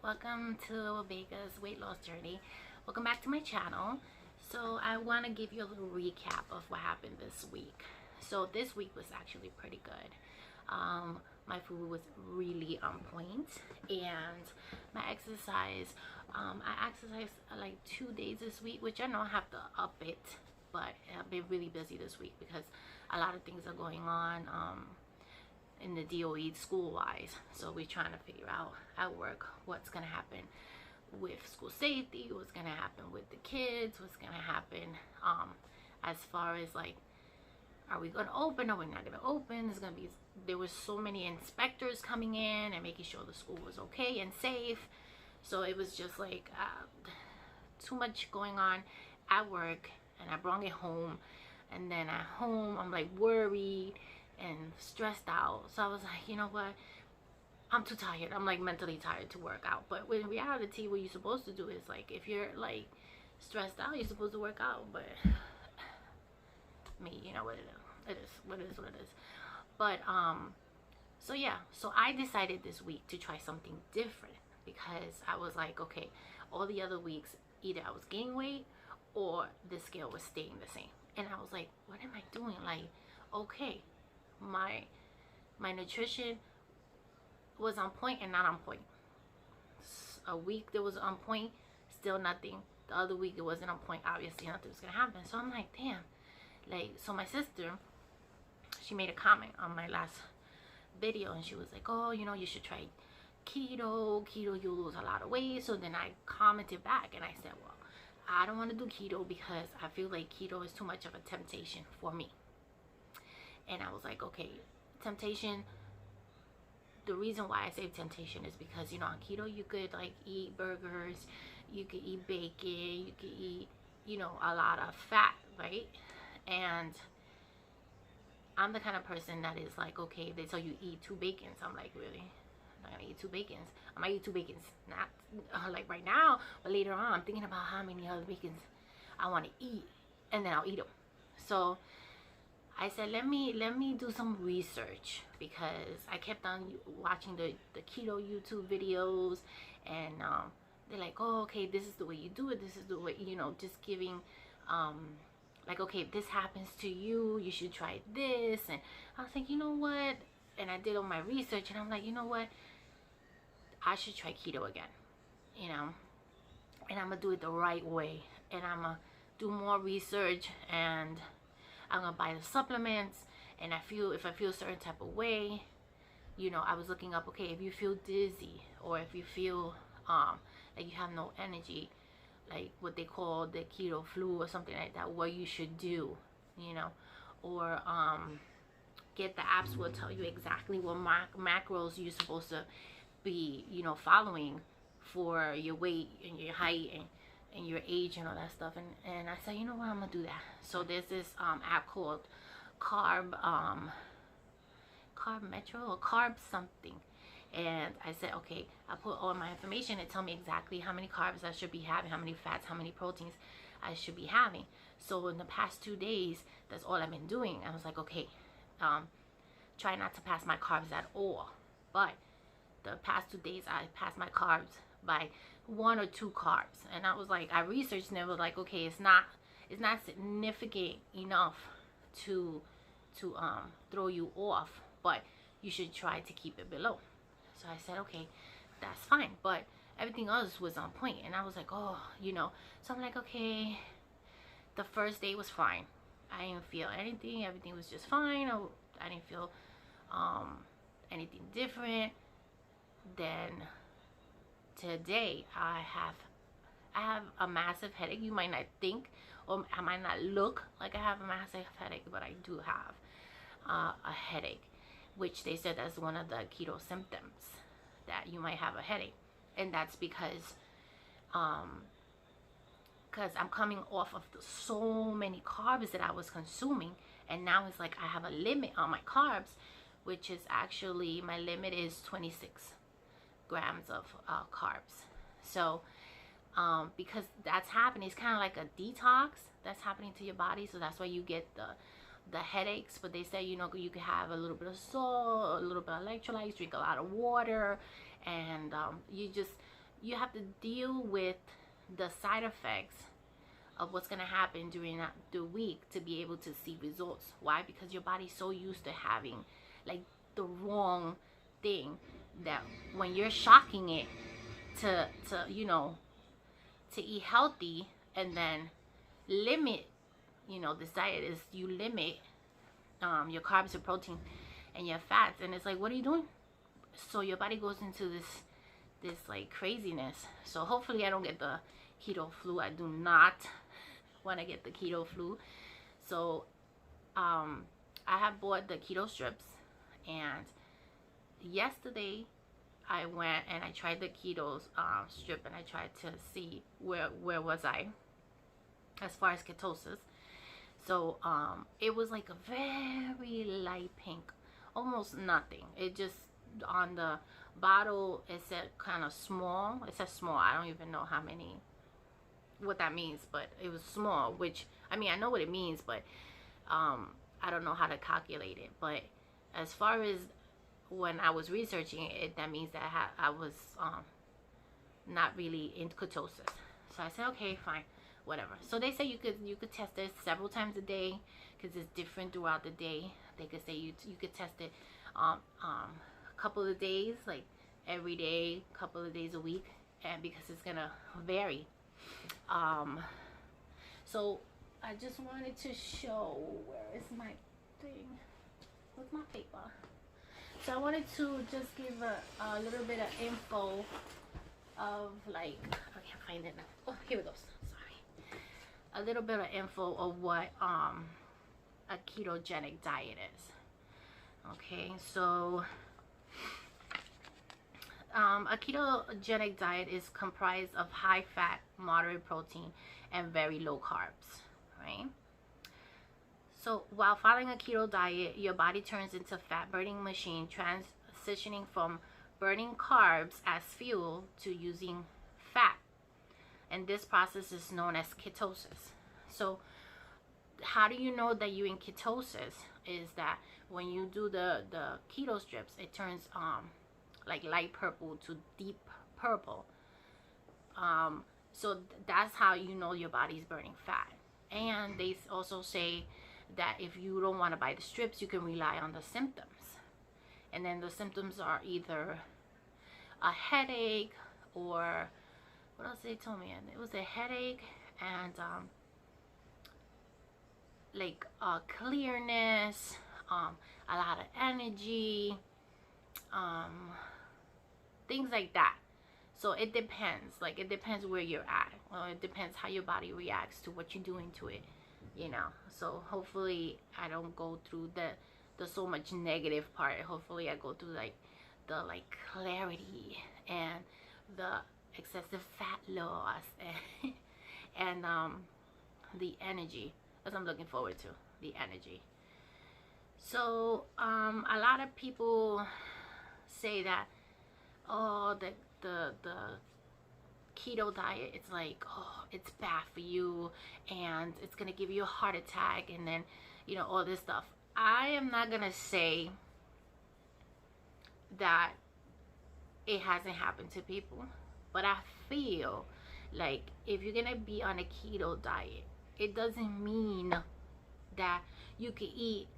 welcome to Vega's weight loss journey. Welcome back to my channel. So I want to give you a little recap of what happened this week. So this week was actually pretty good. My food was really on point, and my exercise, I exercised like 2 days this week, which I know I have to up it, but I've been really busy this week because a lot of things are going on in the DOE school wise. So we're trying to figure out at work what's gonna happen with school safety, what's gonna happen with the kids, what's gonna happen as far as like, are we gonna open, are we not gonna open? There was so many inspectors coming in and making sure the school was okay and safe. So it was just like too much going on at work, and I brought it home, and then at home I'm like worried and stressed out. So I was like, you know what, I'm too tired. I'm like mentally tired to work out. But in reality, what you're supposed to do is like, if you're like stressed out, you're supposed to work out. But me, you know what it is. It is what it is. What it is. But so yeah. So I decided this week to try something different, because I was like, okay, all the other weeks either I was gaining weight or the scale was staying the same. And I was like, what am I doing? Like, okay, my nutrition was on point and not on point. A week that was on point, still nothing. The other week it wasn't on point, obviously nothing was gonna happen. So I'm like, damn. Like, so my sister, she made a comment on my last video, and she was like, oh, you know, you should try keto, you lose a lot of weight. So then I commented back and I said, well, I don't want to do keto because I feel like keto is too much of a temptation for me. And I was like, okay, temptation, the reason why I say temptation is because, you know, on keto you could like eat burgers, you could eat bacon, you could eat, you know, a lot of fat, right? And I'm the kind of person that is like, okay, they tell you eat 2 bacons. I'm like, really? I'm not gonna eat 2 bacons. I might eat 2 bacons, not like right now, but later on I'm thinking about how many other bacons I want to eat, and then I'll eat them. So I said, let me do some research, because I kept on watching the keto YouTube videos, and they're like, oh, okay, this is the way you do it, this is the way, you know, just giving like, okay, if this happens to you, you should try this. And I was like, you know what, and I did all my research, and I'm like, you know what, I should try keto again, you know, and I'm gonna do it the right way, and I'm gonna do more research, and I'm gonna buy the supplements. And if I feel a certain type of way, you know, I was looking up, okay, if you feel dizzy, or if you feel like you have no energy, like what they call the keto flu or something like that, what you should do, you know, or get the apps will tell you exactly what macros you're supposed to be, you know, following for your weight and your height and your age and all that stuff. And I said, you know what, I'm gonna do that. So there's this app called Carb Metro or Carb something, and I said, okay, I put all my information and tell me exactly how many carbs I should be having, how many fats, how many proteins I should be having. So in the past 2 days, that's all I've been doing. I was like, okay, try not to pass my carbs at all. But the past 2 days I passed my carbs by 1 or 2 carbs, and I was like, I researched, and it was like, okay, it's not significant enough to throw you off, but you should try to keep it below. So I said, okay, that's fine. But everything else was on point, and I was like, oh, you know. So I'm like, okay, the first day was fine. I didn't feel anything. Everything was just fine. I didn't feel anything different. Then today I have a massive headache. You might not think, or I might not look like I have a massive headache, but I do have a headache, which they said that's one of the keto symptoms, that you might have a headache. And that's because I'm coming off of so many carbs that I was consuming, and now it's like I have a limit on my carbs, which is actually, my limit is 26 grams of carbs. So because that's happening, it's kind of like a detox that's happening to your body. So that's why you get the headaches. But they say, you know, you can have a little bit of salt, a little bit of electrolytes, drink a lot of water, and you just you have to deal with the side effects of what's going to happen during the week to be able to see results. Why? Because your body's so used to having like the wrong thing that when you're shocking it to you know, to eat healthy and then limit, you know, this diet is you limit your carbs and protein and your fats, and it's like, what are you doing? So your body goes into this like craziness. So hopefully I don't get the keto flu. I do not want to get the keto flu. So I have bought the keto strips, and yesterday I went and I tried the keto strip, and I tried to see where was I as far as ketosis. So it was like a very light pink, almost nothing. It just, on the bottle it said kind of small. It says small. I don't even know how many, what that means, but it was small, which I mean, I know what it means, but I don't know how to calculate it. But as far as when I was researching it, that means that I was not really in ketosis. So I said, okay, fine, whatever. So they say you could test it several times a day because it's different throughout the day. They could say you could test it a couple of days, like every day, couple of days a week, and because it's gonna vary. So I just wanted to show, where is my thing? Where's my paper? So I wanted to just give a little bit of info of, like, I can't find it now. Oh, here it goes. Sorry. A little bit of info of what a ketogenic diet is. Okay, so a ketogenic diet is comprised of high fat, moderate protein, and very low carbs, right? So while following a keto diet, your body turns into a fat burning machine, transitioning from burning carbs as fuel to using fat. And this process is known as ketosis. So how do you know that you're in ketosis? Is that when you do the keto strips, it turns like light purple to deep purple. So that's how you know your body's burning fat. And they also say that if you don't want to buy the strips, you can rely on the symptoms. And then the symptoms are either a headache, or what else they told me? It was a headache and like clearness, a lot of energy, things like that. So it depends. Like, it depends where you're at. Well, it depends how your body reacts to what you're doing to it, you know. So hopefully I don't go through the so much negative part. Hopefully I go through like the clarity and the excessive fat loss and the energy. That's what I'm looking forward to, the energy. So a lot of people say that, oh, the keto diet, it's like, oh, it's bad for you and it's gonna give you a heart attack, and then, you know, all this stuff. I am not gonna say that it hasn't happened to people, but I feel like if you're gonna be on a keto diet, it doesn't mean that you can eat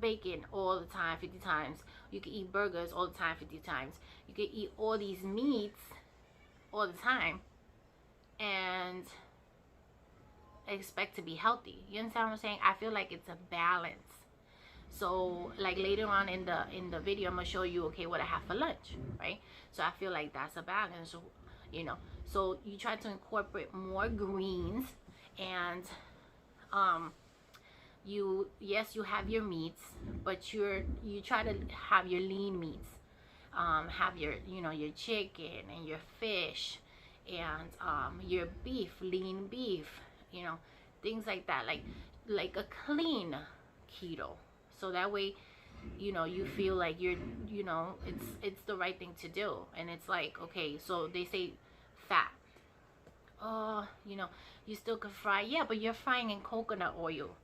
bacon all the time 50 times. You can eat burgers all the time 50 times. You can eat all these meats all the time and expect to be healthy. You understand what I'm saying? I feel like it's a balance. So like later on in the video, I'm gonna show you, okay, what I have for lunch, right? So I feel like that's a balance. So, you know, so you try to incorporate more greens, and you have your meats, but you try to have your lean meats, have your, you know, your chicken and your fish and your beef, lean beef, you know, things like that, like a clean keto. So that way, you know, you feel like you're, you know, it's the right thing to do. And it's like, okay, so they say fat, oh, you know, you still can fry, yeah, but you're frying in coconut oil,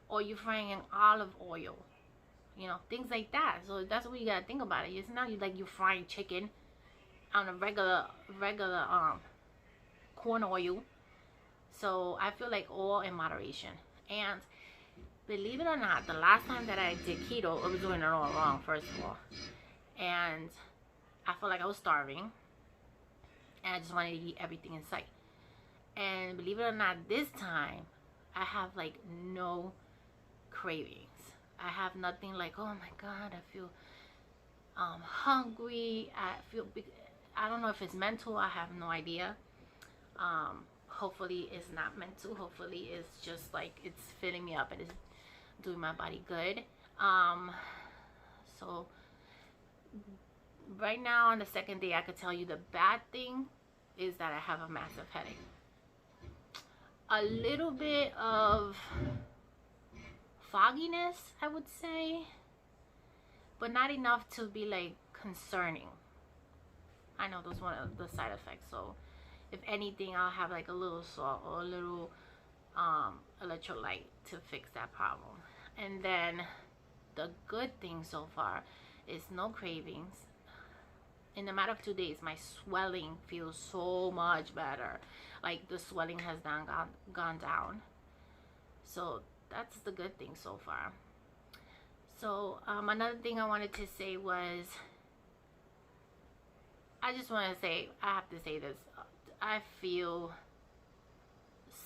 or you're frying in olive oil, you know, things like that. So that's what you gotta think about it. It's not like you're frying chicken, on a regular corn oil. So I feel like all in moderation. And believe it or not, the last time that I did keto, I was doing it all wrong, first of all. And I felt like I was starving. And I just wanted to eat everything in sight. And believe it or not, this time, I have like no cravings. I have nothing like, oh my God, I feel hungry. I don't know if it's mental. I have no idea. Hopefully it's not mental. Hopefully it's just like it's filling me up and it's doing my body good. So right now on the second day, I could tell you the bad thing is that I have a massive headache. A little bit of fogginess, I would say, but not enough to be like concerning. I know those one of the side effects. So if anything, I'll have like a little salt or a little electrolyte to fix that problem. And then the good thing so far is no cravings. In a matter of 2 days, my swelling feels so much better. Like the swelling has gone down. So that's the good thing so far. So another thing I wanted to say was, I just want to say, I have to say this. I feel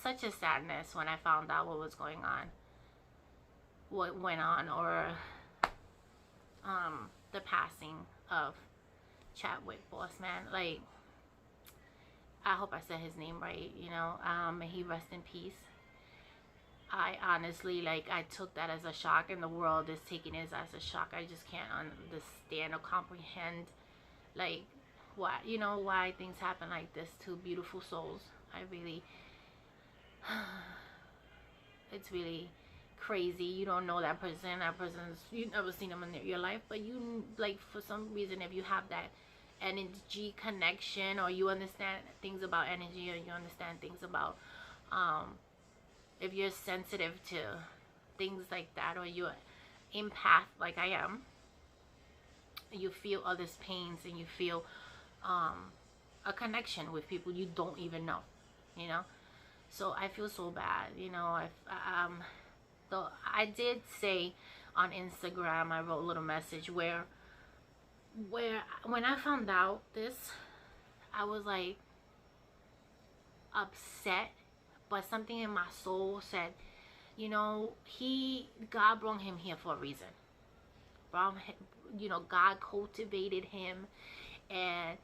such a sadness when I found out what was going on, what went on, or the passing of Chadwick Boseman. Like, I hope I said his name right, you know. May he rest in peace. I honestly, like, I took that as a shock, and the world is taking it as a shock. I just can't understand or comprehend, like, why, you know, why things happen like this to beautiful souls. I really, it's really crazy. You don't know that person's, you've never seen them in your life, but you, like, for some reason, if you have that energy connection, or you understand things about energy, or you understand things about, if you're sensitive to things like that, or you're empath like I am, you feel others' pains, and you feel a connection with people you don't even know, you know. So I feel so bad, you know. So I did say on Instagram, I wrote a little message where when I found out this, I was like upset, but something in my soul said, you know, God brought him here for a reason. You know, God cultivated him and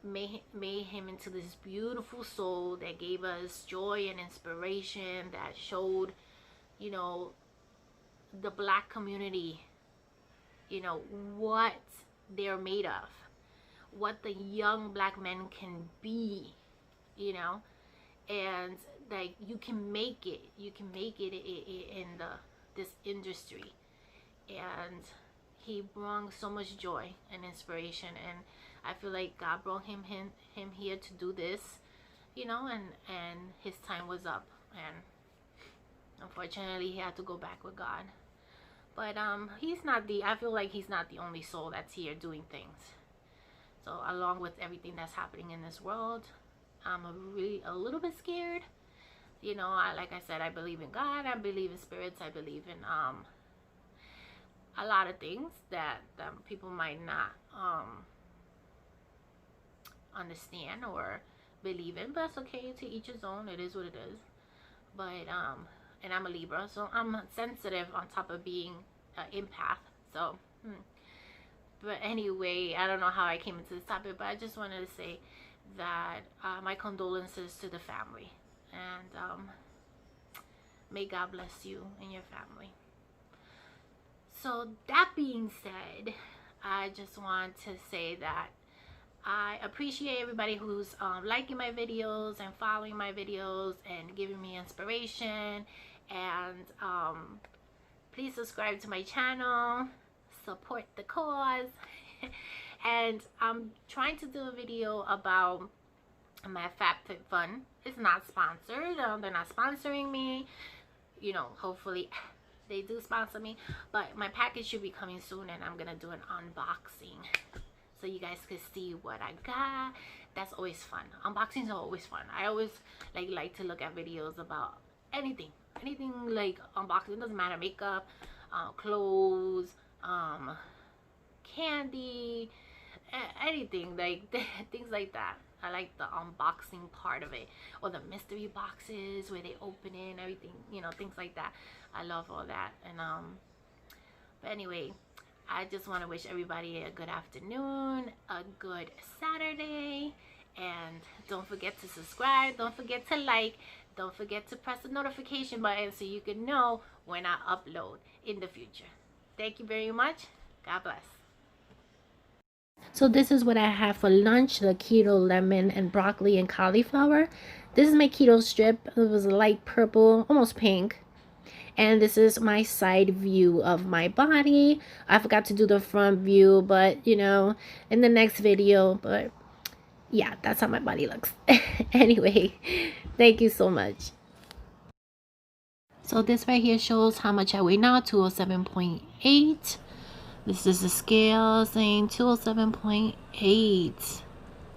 made him into this beautiful soul that gave us joy and inspiration, that showed, you know, the black community, you know, what they're made of, what the young black men can be, you know. And like, you can make it in this industry. And he brought so much joy and inspiration, and I feel like God brought him here to do this, you know, and his time was up, and unfortunately he had to go back with God. But I feel like he's not the only soul that's here doing things. So along with everything that's happening in this world, I'm a little bit scared. You know, like I said, I believe in God, I believe in spirits, I believe in a lot of things that people might not understand or believe in, but it's okay, to each his own. It is what it is. But and I'm a Libra, so I'm sensitive on top of being an empath. So but anyway, I don't know how I came into this topic, but I just wanted to say that my condolences to the family, and may God bless you and your family. So that being said, I just want to say that I appreciate everybody who's liking my videos and following my videos and giving me inspiration. And please subscribe to my channel, support the cause. And I'm trying to do a video about my FabFitFun. It's not sponsored. They're not sponsoring me. You know, hopefully they do sponsor me, but my package should be coming soon, and I'm gonna do an unboxing. so you guys could see what I got. That's always fun. Unboxings are always fun. I always like to look at videos about anything like unboxing. It doesn't matter, makeup, clothes, candy, anything like things like that. I like the unboxing part of it, or the mystery boxes where they open it and everything, you know, things like that. I love all that. And but anyway, I just want to wish everybody a good afternoon, a good Saturday, and don't forget to subscribe, don't forget to like, don't forget to press the notification button so you can know when I upload in the future. Thank you very much. God bless. So this is what I have for lunch: the keto lemon and broccoli and cauliflower. This is my keto strip. It was light purple, almost pink. And this is my side view of my body. I forgot to do the front view, but you know, in the next video. But yeah, that's how my body looks. Anyway, thank you so much. So this right here shows how much I weigh now, 207.8. This is the scale saying 207.8.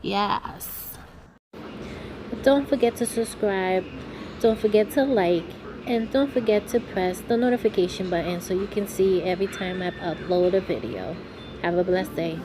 Yes. But don't forget to subscribe. Don't forget to like. And don't forget to press the notification button so you can see every time I upload a video. Have a blessed day.